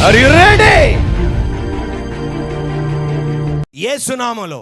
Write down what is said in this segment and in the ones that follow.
Are you ready? యేసునామములో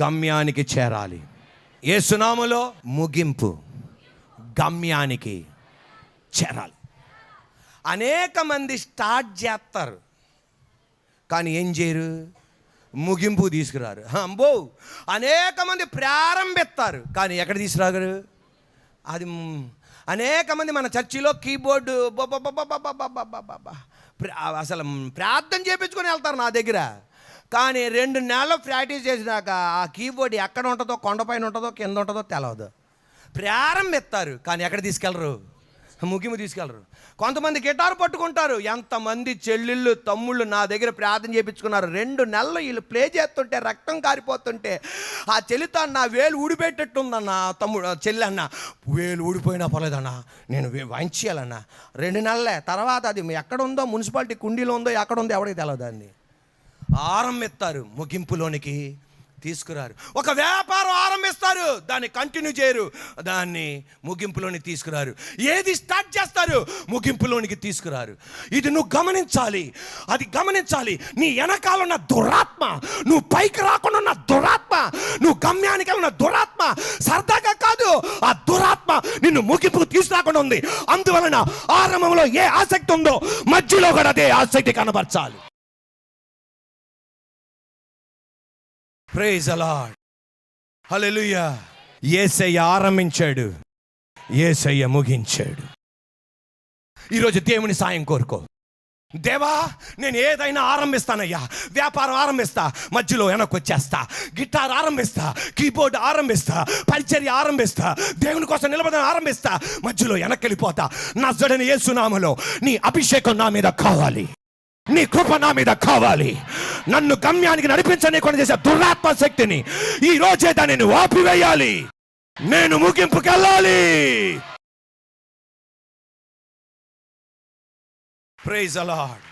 గమ్యానికి చేరాలి. యేసునామములో ముగింపు, గమ్యానికి చేరాలి. అనేక మంది స్టార్ట్ చేస్తారు కానీ ఏం చేయరు, ముగింపు తీసుకురారు. అంబో, అనేక మంది ప్రారంభిస్తారు కానీ ఎక్కడ తీసుకురాగరు. అది అనేక మంది మన చర్చిలో కీబోర్డు అసలు ప్రార్థన చేయించుకొని వెళ్తారు నా దగ్గర. కానీ 2 నెలలు ప్రాక్టీస్ చేసినాక ఆ కీబోర్డ్ ఎక్కడ ఉంటుందో, కొండపైన ఉంటుందో, కింద ఉంటుందో తెలవదు. ప్రారంభిస్తారు కానీ ఎక్కడ తీసుకెళ్ళరు, ముగింపు తీసుకెళ్ళరు. కొంతమంది గిటార్ పట్టుకుంటారు. ఎంతమంది చెల్లెళ్ళు తమ్ముళ్ళు నా దగ్గర ప్రార్థన చేయించుకున్నారు. 2 నెలలు వీళ్ళు ప్లే చేస్తుంటే రక్తం కారిపోతుంటే ఆ చెల్లితో అన్న వేలు ఊడిపెట్టేట్టుందన్న, తమ్ముడు చెల్లి అన్న వేలు ఊడిపోయినా పర్లేదన్న, నేను వాయించేయాలన్న. 2 నెలలే. తర్వాత అది ఎక్కడ ఉందో, మున్సిపాలిటీ కుండీలో ఉందో ఎక్కడ ఉందో ఎవరికి తెలియదు. దాన్ని ఆరంభిస్తారు, ముగింపులోనికి తీసుకురారు. ఒక వ్యాపారం ఆరంభిస్తారు, దాన్ని కంటిన్యూ చేయరు, దాన్ని ముగింపులోనికి తీసుకురారు. ఏది స్టార్ట్ చేస్తారు, ముగింపులోనికి తీసుకురారు. ఇది నువ్వు గమనించాలి, అది గమనించాలి. నీ వెనకాల ఉన్న దురాత్మ, నువ్వు పైకి రాకుండా ఉన్న దురాత్మ, నువ్వు గమ్యానికి ఉన్న దురాత్మ సరదాగా కాదు, ఆ దురాత్మ నిన్ను ముగింపుకు తీసుకురాకుండా ఉంది. అందువలన ఆరంభంలో ఏ ఆసక్తి ఉందో మధ్యలో కూడా అదే ఆసక్తి కనబరచాలి. ప్రైజ్ ది లార్డ్, హల్లెలూయా. యేసయ్య ఆరంభించాడు, యేసయ్య ముగించాడు. ఈరోజు దేవుని సాయం కోరుకో. దేవా, నేను ఏదైనా ఆరంభిస్తానయ్యా. వ్యాపారం ఆరంభిస్తా, మధ్యలో వెనక్కి వచ్చేస్తా. గిటార్ ఆరంభిస్తా, కీబోర్డ్ ఆరంభిస్తా, పరిచర్య ఆరంభిస్తా, దేవుని కోసం నిలబడని ఆరంభిస్తా, మధ్యలో వెనక్కి వెళ్ళిపోతా. నజరేయుడైన యేసు నామములో నీ అభిషేకం నా మీద కావాలి, నీ కృప నా మీద కావాలి. నన్ను గమ్యానికి నడిపించనీయకుండా చేసే దురాత్మ శక్తిని ఈ రోజే దానిని ఆపివేయాలి. నేను ముగింపుకి వెళ్ళాలి. Praise the lord.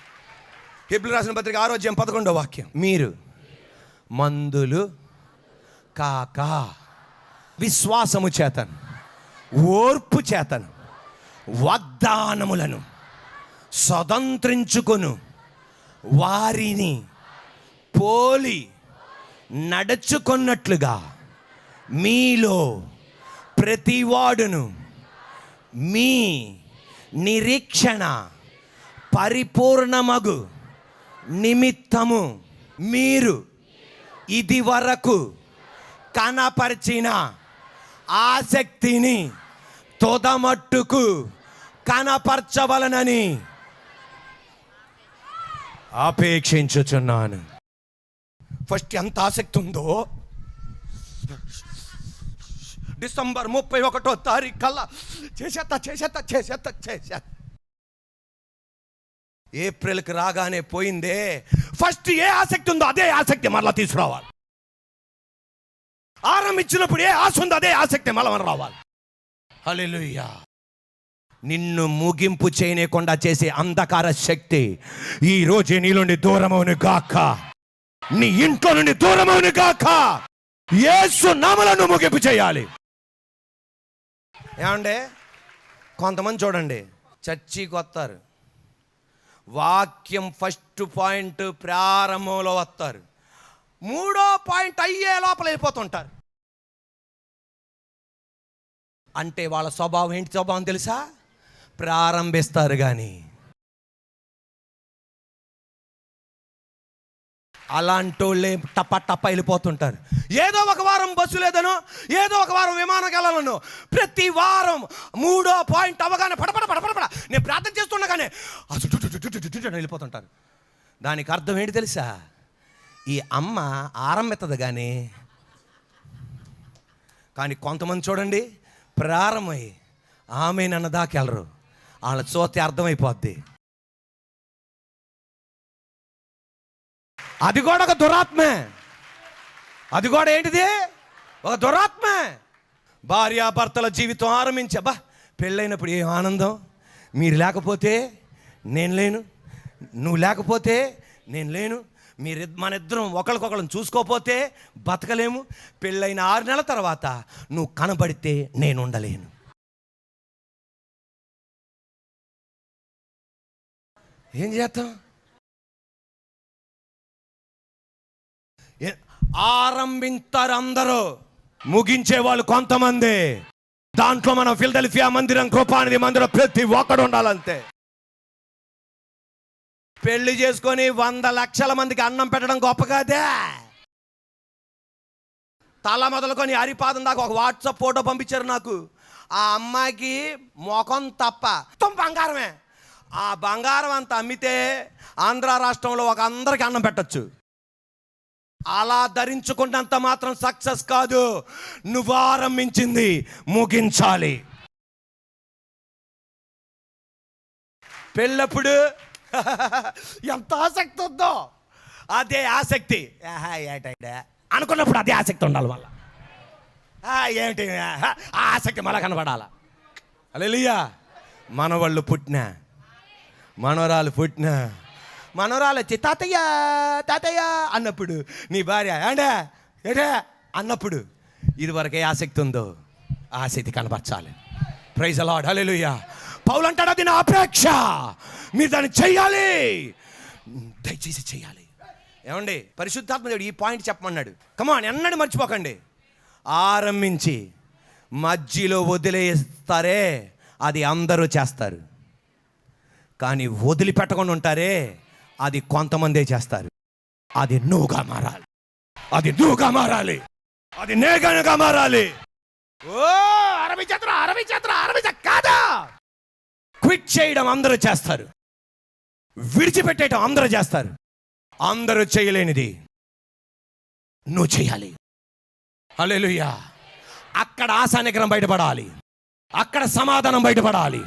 హెబ్రీ రాసిన పత్రిక 6:11 మీరు మందులు కాక విశ్వాసము చేతను, ఓర్పు చేతను వాగ్దానములను స్వతంత్రించుకొను వారిని పోలి నడుచుకున్నట్లుగా మీలో ప్రతివాడును మీ నిరీక్షణ పరిపూర్ణమగు నిమిత్తము మీరు ఇది వరకు కనపరిచిన ఆసక్తిని తొదమట్టుకు కనపరచవలనని అపేక్షించుచున్నాను. ఫస్ట్ ఎంత ఆసక్తి ఉందో డిసెంబర్ 31వ తారీఖు కల్లా చేసేస్తా. ఏప్రిల్కి రాగానే పోయిందే. ఫస్ట్ ఏ ఆసక్తి ఉందో అదే ఆసక్తి మళ్ళా తీసుకురావాలి. ఆరంభించినప్పుడు ఏ ఆశ ఉందో అదే ఆసక్తి మళ్ళా రావాలి. హల్లెలూయా. నిన్ను ముగింపు చేయకుండా చేసే అంధకార శక్తి ఈ రోజే నీలోని దూరమవును గాక, నీ ఇంట్లో నుండి దూరమవును గాక. యేసు నామములో ముగింపు చేయాలి. ఏమంటే కొంతమంది చూడండి, చర్చికి వస్తారు, వాక్యం ఫస్ట్ పాయింట్ ప్రారంభంలో వస్తారు, 3వ పాయింట్ అయ్యే లోపల వెళ్ళిపోతుంటారు. అంటే వాళ్ళ స్వభావం ఏంటి? స్వభావం తెలుసా? ప్రారంభిస్తారు కానీ అలాంటి వాళ్ళే టప వెళ్ళిపోతుంటారు. ఏదో ఒక వారం బస్సు లేదనో, ఏదో ఒక వారం విమానం వెళ్ళాలను, ప్రతి వారం 3వ పాయింట్ అవగానే పడపడ నేను ప్రార్థన చేస్తుండగానే అసలు వెళ్ళిపోతుంటారు. దానికి అర్థం ఏంటి తెలుసా? ఈ అమ్మ ఆరంభిస్తుంది కానీ కొంతమంది చూడండి, ప్రారంభమై ఆమె నన్న దాకెళ్ళరు. వాళ్ళ చూస్తే అర్థమైపోద్ది. అది కూడా ఒక దురాత్మే. అది కూడా ఏంటిది? ఒక దురాత్మే. భార్యాభర్తల జీవితం ఆరంభించబా, పెళ్ళైనప్పుడు ఏం ఆనందం. మీరు లేకపోతే నేను లేను, నువ్వు లేకపోతే నేను లేను, మన ఇద్దరం ఒకరికొకళ్ళని చూసుకోకపోతే బతకలేము. పెళ్ళైన 6 నెలల తర్వాత నువ్వు కనబడితే నేను ఉండలేను. ఏం చేస్తాం? ఆరంభించారు అందరూ, ముగించే వాళ్ళు కొంతమంది. దాంట్లో మనం ఫిలదెల్ఫియా మందిరం, కృపానిధి మందిరం ప్రతి ఒక్కడు ఉండాలంతే. పెళ్లి చేసుకొని 100 లక్షల మందికి అన్నం పెట్టడం గొప్ప కాదే. తల మొదలుకొని అరిపాదం దాకా ఒక వాట్సాప్ ఫోటో పంపించారు నాకు. ఆ అమ్మాయికి ముఖం తప్ప మొత్తం బంగారమే. ఆ బంగారం అంతా అమ్మితే ఆంధ్ర రాష్ట్రంలో ఒక అందరికి అన్నం పెట్టచ్చు. అలా ధరించుకున్నంత మాత్రం సక్సెస్ కాదు. నువ్వు ఆరంభించింది ముగించాలి. పెళ్ళప్పుడు ఎంత ఆసక్తి ఉందో అదే ఆసక్తి ఏటైతే అనుకున్నప్పుడు అదే ఆసక్తి ఉండాలి. మళ్ళా ఏంటి ఆ ఆసక్తి మళ్ళా కనబడాల. హల్లెలూయా. మనవాళ్ళు పుట్టినా, మనవరాలు పుట్టినా, మనవరాలు వచ్చి తాతయ్య తాతయ్య అన్నప్పుడు నీ భార్య ఏంటే ఏటే అన్నప్పుడు ఇదివరకే ఆసక్తి ఉందో ఆసక్తి కనబరచాలి. Praise the lord. హల్లెలూయా. పౌలు అంటాడు, అది నా అపేక్ష, మీరు దాన్ని చెయ్యాలి, దయచేసి చెయ్యాలి. ఏమండి, పరిశుద్ధాత్మ దేవుడు ఈ పాయింట్ చెప్పమన్నాడు. కమాన్, ఎన్నడూ మర్చిపోకండి. ఆరంభించి మధ్యలో వదిలేస్తారే అది అందరూ చేస్తారు, కానీ వదిలిపెట్టకుండా ఉంటారే అది కొంతమందే చేస్తారు. అది నువ్వుగా మారాలి, అది నువ్వుగా మారాలి, అది నేగనగా మారాలి. ఓ అరవై కాదా. క్విట్ చేయడం అందరూ చేస్తారు, విడిచిపెట్టేయడం అందరూ చేస్తారు. అందరూ చేయలేనిది నువ్వు చేయాలి. హల్లెలూయా. అక్కడ ఆశానిగ్రహం బయటపడాలి, అక్కడ సమాధానం బయటపడాలి,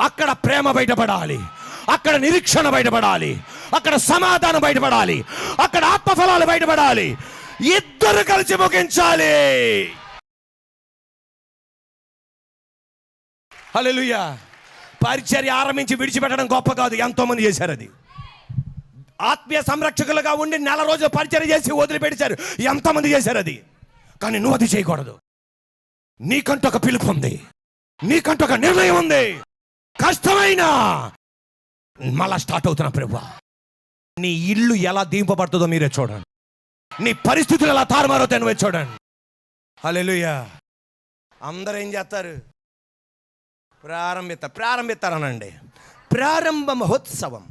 అక్కడ ప్రేమ బయటపడాలి, అక్కడ నిరీక్షణ బయటపడాలి, అక్కడ సమాధానం బయటపడాలి, అక్కడ ఆత్మఫలాలు బయటపడాలి. ఇద్దరు కలిసి ముగించాలి. హల్లెలూయా. పరిచర్య ఆరంభించి విడిచిపెట్టడం గొప్ప కాదు, ఎంతో మంది చేశారు. అది ఆత్మీయ సంరక్షకులుగా ఉండి 4 రోజులు పరిచర్య చేసి వదిలిపెట్టారు, ఎంతమంది చేశారు. అది కానీ నువ్వు అది చేయకూడదు. నీకంటూ ఒక పిలుపు ఉంది, నీకంటూ ఒక నిర్ణయం ఉంది. కష్టమైనా మళ్ళా స్టార్ట్ అవుతున్నా ప్రభువా. నీ ఇల్లు ఎలా దీంపబడుతుందో మీరే చూడండి, నీ పరిస్థితులు ఎలా తారుమారవుతాయో నువ్వే చూడండి. హల్లెలూయా. అందరూ ఏం చేస్తారు? ప్రారంభిస్తారనండి. ప్రారంభ మహోత్సవం.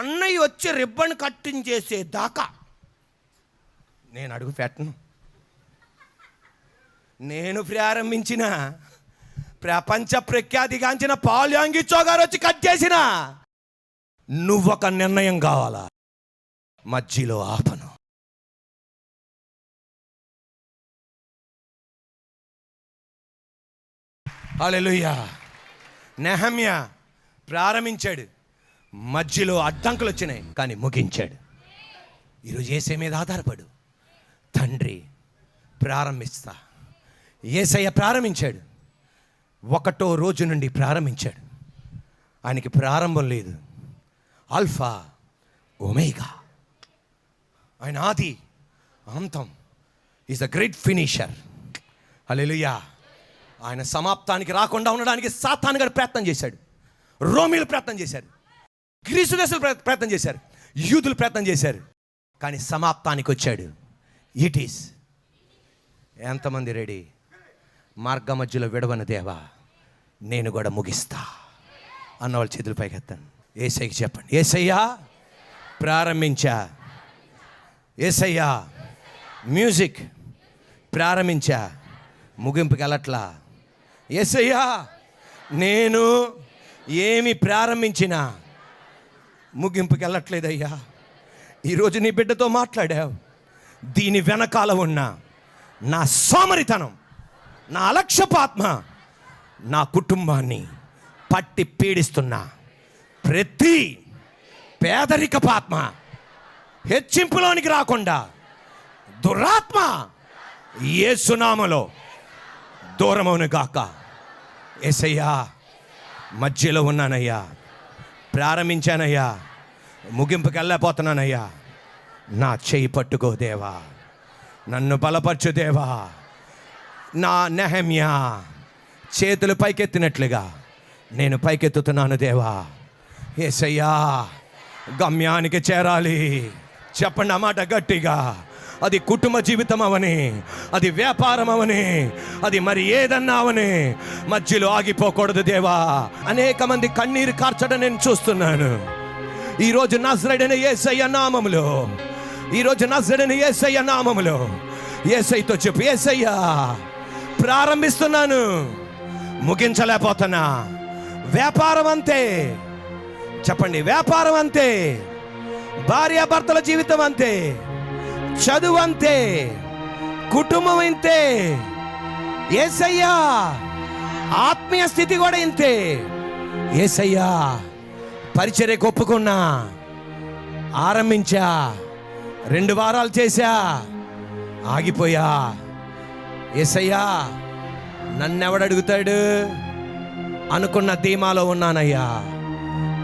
అన్నయ్య వచ్చి రిబ్బన్ కట్టింగ్ చేసే దాకా నేను అడుగు పెట్టను. నేను ప్రారంభించిన ప్రపంచ ప్రఖ్యాతిగాంచిన పాల్ యాంగిచో గారు వచ్చి కట్ చేసిన నువ్వొక నిర్ణయం కావాలా, మధ్యలో ఆపను. హల్లెలూయా. నెహమ్యా ప్రారంభించాడు, మధ్యలో అడ్డంకులు వచ్చినాయి, కానీ ముగించాడు. ఈరోజు యేసే మీద ఆధారపడు. తండ్రి ప్రారంభిస్తా. యేసయ్య ప్రారంభించాడు, 1వ రోజు నుండి ప్రారంభించాడు. ఆయనకి ప్రారంభం లేదు, ఆల్ఫా ఒమేగా. ఆయన ఆది అంతం. Is a great finisher. Hallelujah. ఆయన సమాప్తానికి రాకుండా ఉండడానికి సాతాను గారు ప్రయత్నం చేశాడు, రోమీలు ప్రయత్నం చేశారు, గ్రీసు దేశాలు ప్రయత్నం చేశారు, యూదులు ప్రయత్నం చేశారు, కానీ సమాప్తానికి వచ్చాడు. It is. ఎంతమంది రెడీ? మార్గ మధ్యలో విడవని దేవా, నేను కూడా ముగిస్తా అన్నవాళ్ళు చేతులు పైకి ఎత్తాను. యేసయ్యకి చెప్పండి, యేసయ్యా ప్రారంభించా, యేసయ్యా మ్యూజిక్ ప్రారంభించా, ముగింపుకి వెళ్ళట్లా. యేసయ్యా నేను ఏమి ప్రారంభించినా ముగింపుకి వెళ్ళట్లేదయ్యా. ఈరోజు నీ బిడ్డతో మాట్లాడావు. దీని వెనకాల ఉన్న నా సోమరితనం, నా అలక్ష్యపాత్మ నా కుటుంబాన్ని పట్టి పీడిస్తున్నా ప్రతి పేదరికపాత్మ హెచ్చింపులోనికి రాకుండా దురాత్మ యేసునామములో దూరమవును గాక. యేసయ్యా మధ్యలో ఉన్నానయ్యా, ప్రారంభించానయ్యా, ముగింపుకి వెళ్ళిపోతున్నానయ్యా. నా చేయి పట్టుకో దేవా, నన్ను బలపరచు దేవా. నా నెహమ్యా చేతులు పైకెత్తినట్లుగా నేను పైకెత్తుతున్నాను దేవా. యేసయ్యా గమ్యానికి చేరాలి. చెప్పండి ఆ మాట గట్టిగా. అది కుటుంబ జీవితం అవని, అది వ్యాపారం అవని, అది మరి ఏదన్నా అవని, మధ్యలో ఆగిపోకూడదు దేవా. అనేక మంది కన్నీరు కార్చడం నేను చూస్తున్నాను. ఈరోజు నజరేయుడైన యేసయ్య నామములో, ఈరోజు నజరేయుడైన యేసయ్య నామములో యేసయ్యతో చెప్పు, యేసయ్యా ప్రారంభిస్తున్నాను, ముగించలేకపోతున్నా. వ్యాపారం అంతే, చెప్పండి వ్యాపారం అంతే, భార్యాభర్తల జీవితం అంతే, చదువు అంతే, కుటుంబం ఇంతే, యేసయ్యా ఆత్మీయ స్థితి కూడా ఇంతే. యేసయ్యా పరిచర్యకు ఒప్పుకున్నా, ఆరంభించా, 2 వారాలు చేశా, ఆగిపోయా. యేసయ్యా నన్నెవడడుగుతాడు అనుకున్న ధీమాలో ఉన్నానయ్యా,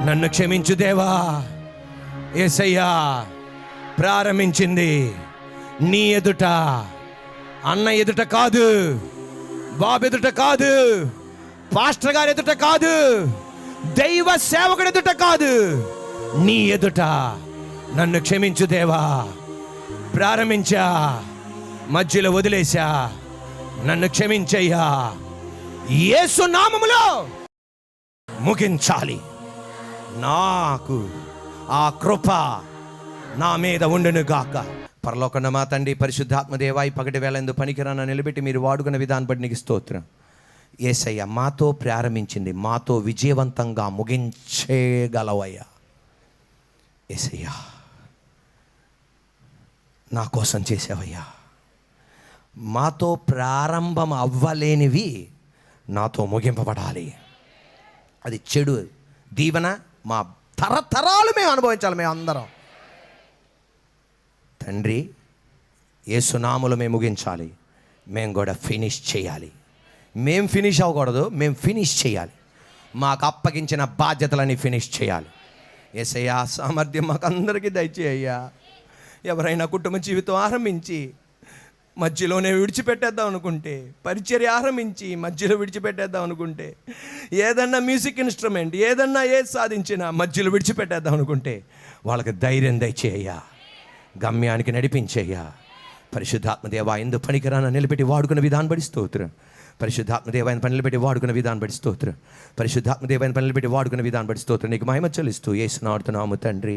నన్ను క్షమించు దేవా. యేసయ్యా ప్రారంభించింది నీ ఎదుట, అన్న ఎదుట కాదు, బాబు ఎదుట కాదు, పాస్టర్ గారి ఎదుట కాదు, దైవ సేవకుడి ఎదుట కాదు, నీ ఎదుట. నన్ను క్షమించు దేవా. ప్రారంభించా, మధ్యలో వదిలేశా, నన్ను క్షమించయ్యా. యేసు నామములో ముగించాలి. నాకు ఆ కృప నా మీద ఉండును గాక. పరలోకన్న మా తండ్రి, పరిశుద్ధాత్మ దేవా, ఈ పగటి వేళ ఎందు పనికిరాన నిలబెట్టి మీరు వాడుకున్న విధానం బట్టి నీకు స్తోత్రం. యేసయ్య మాతో ప్రారంభించింది మాతో విజయవంతంగా ముగించేగలవయ్యా. యేసయ్యా నా కోసం చేసావయ్యా. మాతో ప్రారంభం అవ్వలేనివి నాతో ముగింపబడాలి. అది చెడు దీవెన మా తరతరాలు మేము అనుభవించాలి. మేము అందరం తండ్రి యేసునామములో మేము ముగించాలి. మేము కూడా ఫినిష్ చేయాలి. మేము ఫినిష్ అవ్వకూడదు, మేము ఫినిష్ చేయాలి. మాకు అప్పగించిన బాధ్యతలని ఫినిష్ చేయాలి. యేసయ్యా సామర్థ్యం మాకు అందరికీ దయచేయ్యా. ఎవరైనా కుటుంబ జీవితం ఆరంభించి మధ్యలోనే విడిచిపెట్టేద్దాం అనుకుంటే, పరిచర్య ఆరంభించి మధ్యలో విడిచిపెట్టేద్దాం అనుకుంటే, ఏదన్నా మ్యూజిక్ ఇన్స్ట్రుమెంట్ ఏదన్నా ఏది సాధించినా మధ్యలో విడిచిపెట్టేద్దాం అనుకుంటే, వాళ్ళకి ధైర్యం దయచేయ్యా, గమ్యానికి నడిపించేయ్యా. పరిశుద్ధాత్మదేవా ఎందు పనికిరాన నిలబెట్టి వాడుకున్న విధానం బడి స్తోత్రం. పరిశుద్ధాత్మదేవాయన పనులు పెట్టి వాడుకున్న విధానం బడి స్తోత్రం. పరిశుద్ధాత్మదేవాయన పనులు పెట్టి వాడుకున్న విధానం బడి స్తోత్రం. నీకు మహిమ చెల్లిస్తూ యేసు నామమున తండ్రి.